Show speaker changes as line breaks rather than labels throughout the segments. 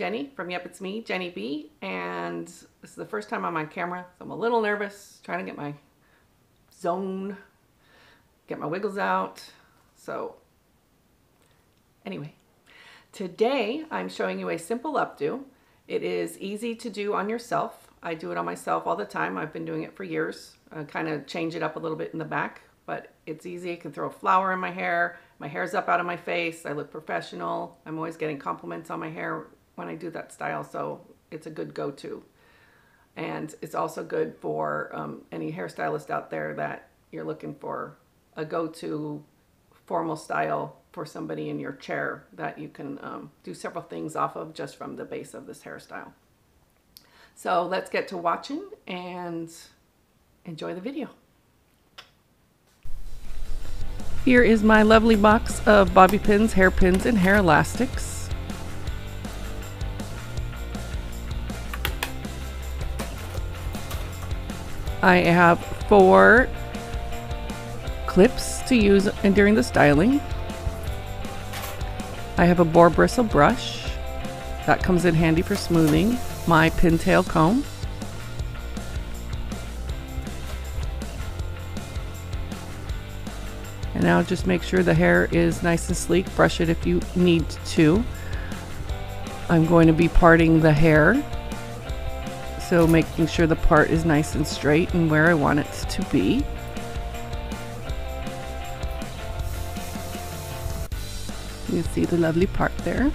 Jenny from Yep It's Me, Jenny B, and this is the first time I'm on camera, so I'm a little nervous, trying to get my zone, get my wiggles out. So anyway, today I'm showing you a simple updo. It is easy to do on yourself. I do it on myself all the time. I've been doing it for years. I kind of change it up a little bit in the back, but it's easy. I can throw a flower in my hair. My hair's up out of my face. I look professional. I'm always getting compliments on my hair when I do that style, so it's a good go-to. And it's also good for any hairstylist out there that you're looking for a go-to formal style for somebody in your chair that you can do several things off of just from the base of this hairstyle. So let's get to watching and enjoy the video. Here is my lovely box of bobby pins, hairpins, and hair elastics. I have 4 clips to use during the styling. I have a boar bristle brush that comes in handy for smoothing, my pintail comb, and now just make sure the hair is nice and sleek. Brush it if you need to. I'm going to be parting the hair, so making sure the part is nice and straight and where I want it to be. You see the lovely part there.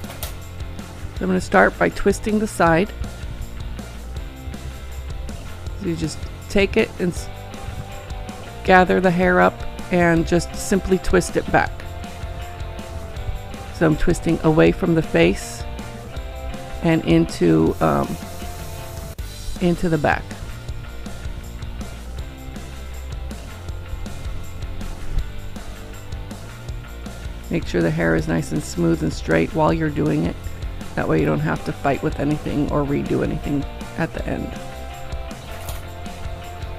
So I'm going to start by twisting the side. So you just take it and gather the hair up and just simply twist it back. So I'm twisting away from the face and into the back. Make sure the hair is nice and smooth and straight while you're doing it. That way you don't have to fight with anything or redo anything at the end.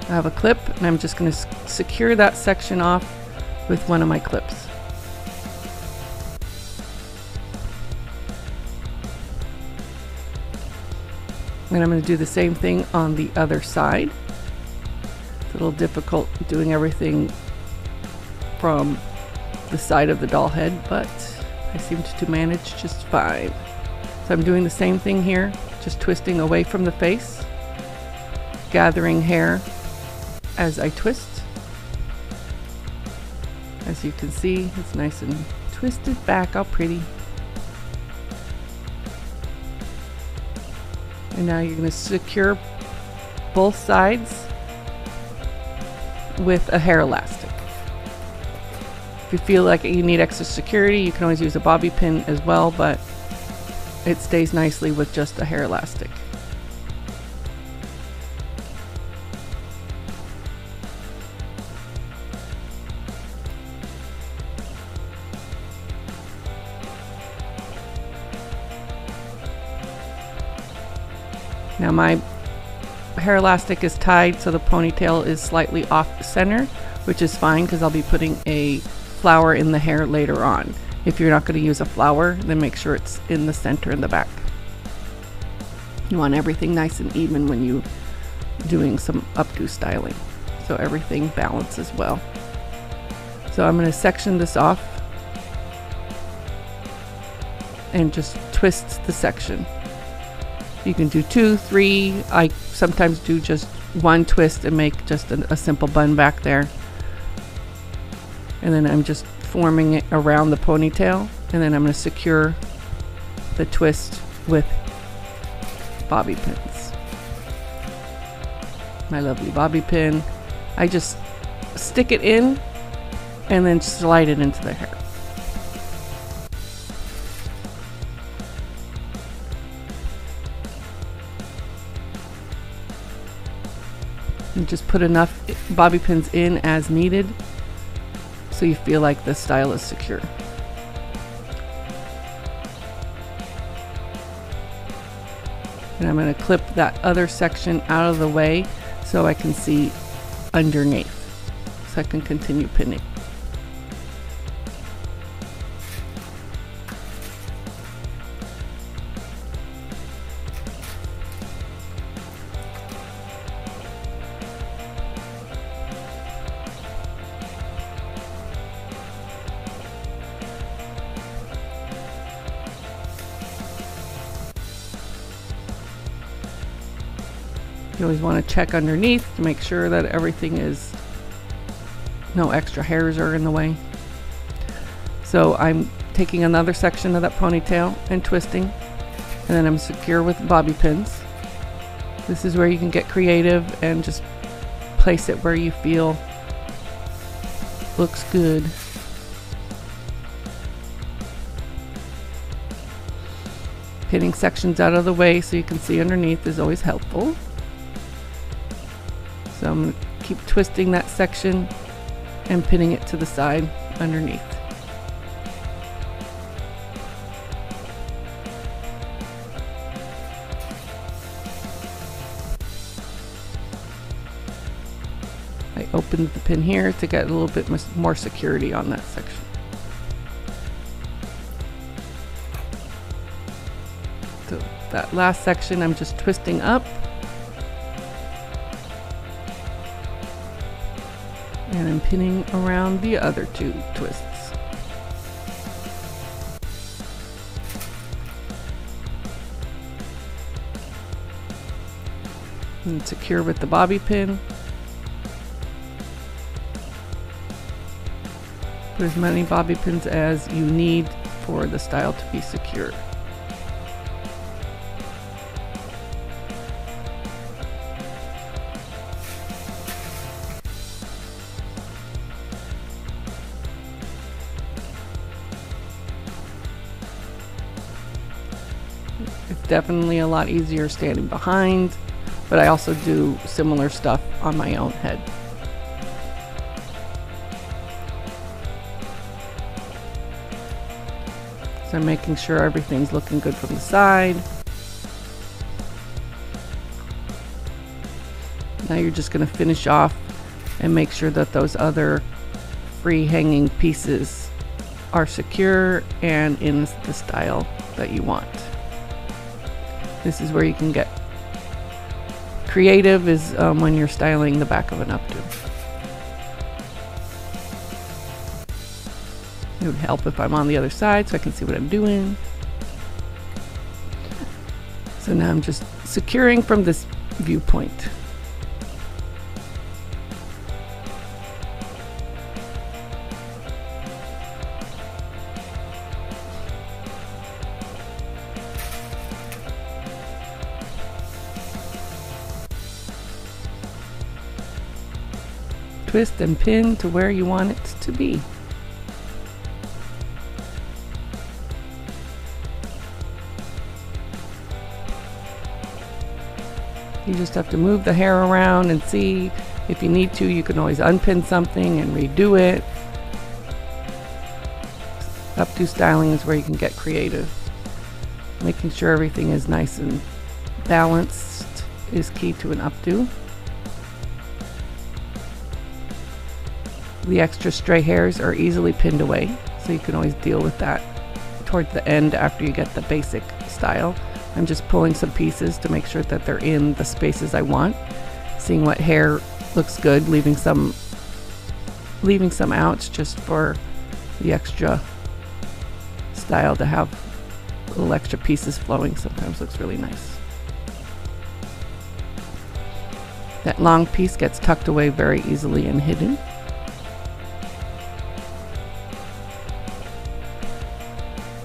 I have a clip and I'm just going to secure that section off with one of my clips. And I'm going to do the same thing on the other side. It's a little difficult doing everything from the side of the doll head, but I seem to manage just fine. So I'm doing the same thing here, just twisting away from the face, gathering hair as I twist. As you can see, it's nice and twisted back, how pretty. And now you're going to secure both sides with a hair elastic. If you feel like you need extra security, you can always use a bobby pin as well, but it stays nicely with just a hair elastic. Now my hair elastic is tied so the ponytail is slightly off center, which is fine because I'll be putting a flower in the hair later on. If you're not going to use a flower, then make sure it's in the center in the back. You want everything nice and even when you're doing some updo styling, so everything balances well. So I'm going to section this off and just twist the section. You can do 2, 3. I sometimes do just 1 twist and make just a simple bun back there. And then I'm just forming it around the ponytail, and then I'm going to secure the twist with bobby pins. My lovely bobby pin. I just stick it in and then slide it into the hair. And just put enough bobby pins in as needed so you feel like the style is secure. And I'm going to clip that other section out of the way so I can see underneath, so I can continue pinning. You always want to check underneath to make sure that everything is, no extra hairs are in the way. So I'm taking another section of that ponytail and twisting, and then I'm secure with bobby pins. This is where you can get creative and just place it where you feel looks good. Pinning sections out of the way so you can see underneath is always helpful. So I'm going to keep twisting that section and pinning it to the side underneath. I opened the pin here to get a little bit more security on that section. So that last section I'm just twisting up. And I'm pinning around the other two twists. And secure with the bobby pin. Put as many bobby pins as you need for the style to be secure. It's definitely a lot easier standing behind, but I also do similar stuff on my own head. So I'm making sure everything's looking good from the side. Now you're just going to finish off and make sure that those other free hanging pieces are secure and in the style that you want. This is where you can get creative, is when you're styling the back of an updo. It would help if I'm on the other side so I can see what I'm doing. So now I'm just securing from this viewpoint. Twist and pin to where you want it to be. You just have to move the hair around and see. If you need to, you can always unpin something and redo it. Updo styling is where you can get creative. Making sure everything is nice and balanced is key to an updo. The extra stray hairs are easily pinned away, so you can always deal with that towards the end after you get the basic style. I'm just pulling some pieces to make sure that they're in the spaces I want, seeing what hair looks good, leaving some out just for the extra style to have little extra pieces flowing. Sometimes looks really nice. That long piece gets tucked away very easily and hidden.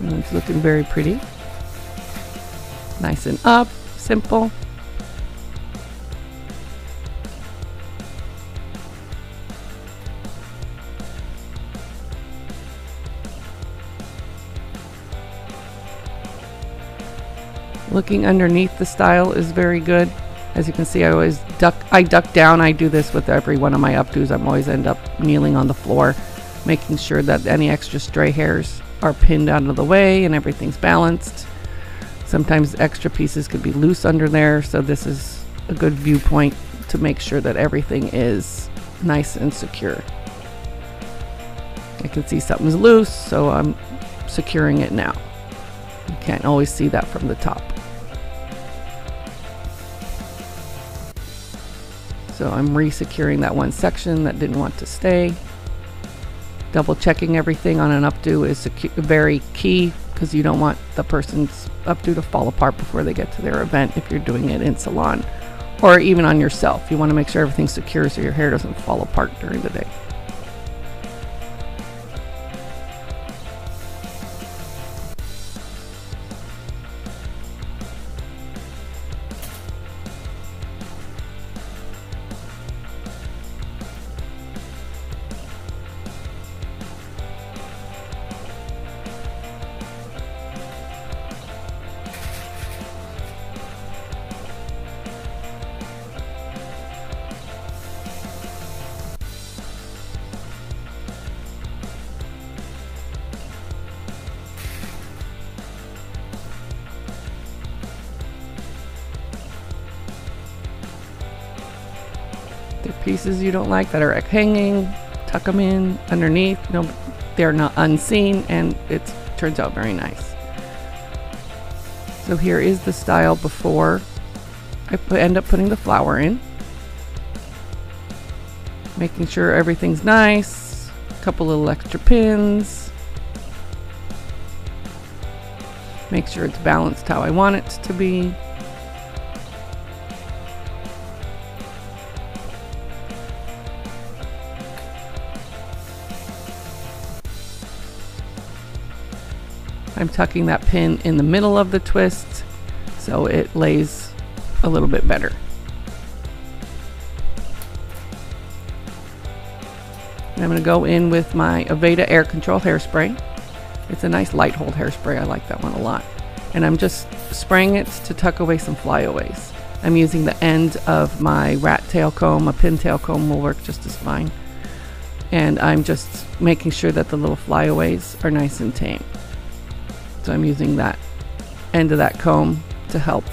And it's looking very pretty. Nice and up, simple. Looking underneath the style is very good. As you can see, I duck down. I do this with every one of my updos. I'm always end up kneeling on the floor, making sure that any extra stray hairs are pinned out of the way and everything's balanced. Sometimes extra pieces could be loose under there, so this is a good viewpoint to make sure that everything is nice and secure. I can see something's loose, so I'm securing it now. You can't always see that from the top. So I'm re-securing that one section that didn't want to stay. Double checking everything on an updo is very key, because you don't want the person's updo to fall apart before they get to their event if you're doing it in salon or even on yourself. You want to make sure everything's secure so your hair doesn't fall apart during the day. There are pieces you don't like that are hanging, tuck them in underneath. No, they're not unseen, and it turns out very nice. So here is the style before I end up putting the flower in. Making sure everything's nice. A couple little extra pins. Make sure it's balanced how I want it to be. I'm tucking that pin in the middle of the twist so it lays a little bit better. And I'm going to go in with my Aveda Air Control hairspray. It's a nice light hold hairspray. I like that one a lot. And I'm just spraying it to tuck away some flyaways. I'm using the end of my rat tail comb. A pintail comb will work just as fine. And I'm just making sure that the little flyaways are nice and tame. So I'm using that end of that comb to help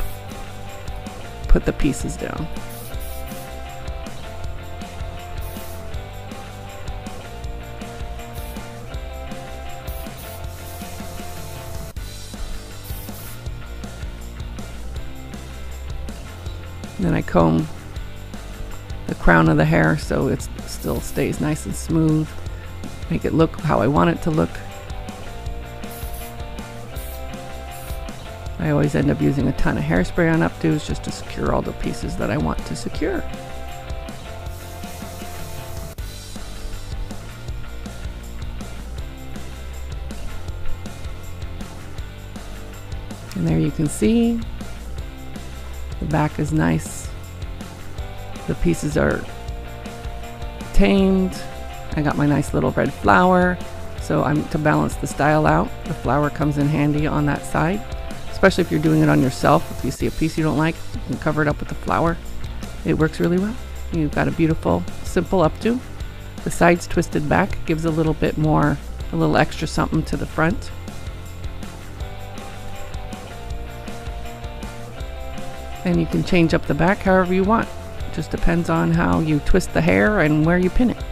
put the pieces down. Then I comb the crown of the hair so it still stays nice and smooth. Make it look how I want it to look. I always end up using a ton of hairspray on updos just to secure all the pieces that I want to secure. And there you can see the back is nice. The pieces are tamed. I got my nice little red flower. So to balance the style out, the flower comes in handy on that side. Especially if you're doing it on yourself. If you see a piece you don't like, you can cover it up with the flower. It works really well. You've got a beautiful, simple updo. The sides twisted back gives a little bit more, a little extra something to the front. And you can change up the back however you want. It just depends on how you twist the hair and where you pin it.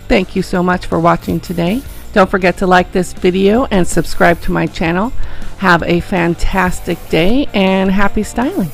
Thank you so much for watching today. Don't forget to like this video and subscribe to my channel. Have a fantastic day and happy styling.